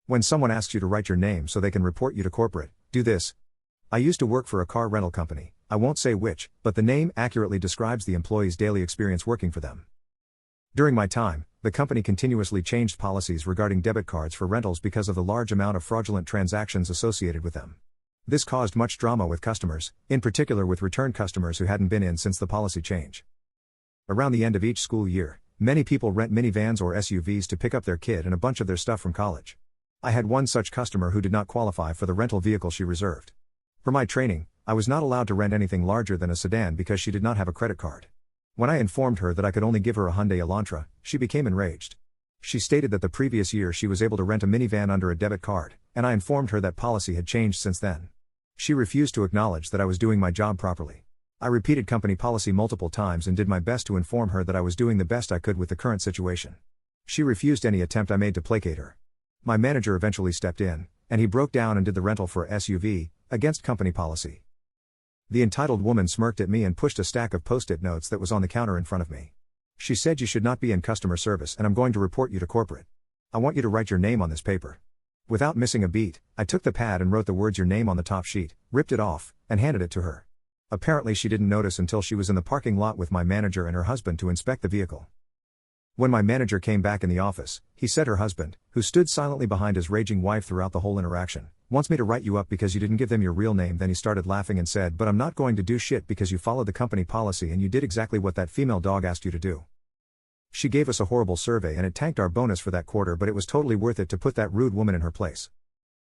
When someone asks you to write your name so they can report you to corporate, do this. I used to work for a car rental company, I won't say which, but the name accurately describes the employee's daily experience working for them. During my time, the company continuously changed policies regarding debit cards for rentals because of the large amount of fraudulent transactions associated with them. This caused much drama with customers, in particular with return customers who hadn't been in since the policy change. Around the end of each school year, many people rent minivans or SUVs to pick up their kid and a bunch of their stuff from college. I had one such customer who did not qualify for the rental vehicle she reserved. For my training, I was not allowed to rent anything larger than a sedan because she did not have a credit card. When I informed her that I could only give her a Hyundai Elantra, she became enraged. She stated that the previous year she was able to rent a minivan under a debit card, and I informed her that policy had changed since then. She refused to acknowledge that I was doing my job properly. I repeated company policy multiple times and did my best to inform her that I was doing the best I could with the current situation. She refused any attempt I made to placate her. My manager eventually stepped in, and he broke down and did the rental for a SUV, against company policy. The entitled woman smirked at me and pushed a stack of post-it notes that was on the counter in front of me. She said, "You should not be in customer service and I'm going to report you to corporate. I want you to write your name on this paper." Without missing a beat, I took the pad and wrote the words "your name" on the top sheet, ripped it off, and handed it to her. Apparently she didn't notice until she was in the parking lot with my manager and her husband to inspect the vehicle. When my manager came back in the office, he said her husband, who stood silently behind his raging wife throughout the whole interaction, "Wants me to write you up because you didn't give them your real name." Then he started laughing and said, "But I'm not going to do shit because you followed the company policy and you did exactly what that female dog asked you to do." She gave us a horrible survey and it tanked our bonus for that quarter, but it was totally worth it to put that rude woman in her place.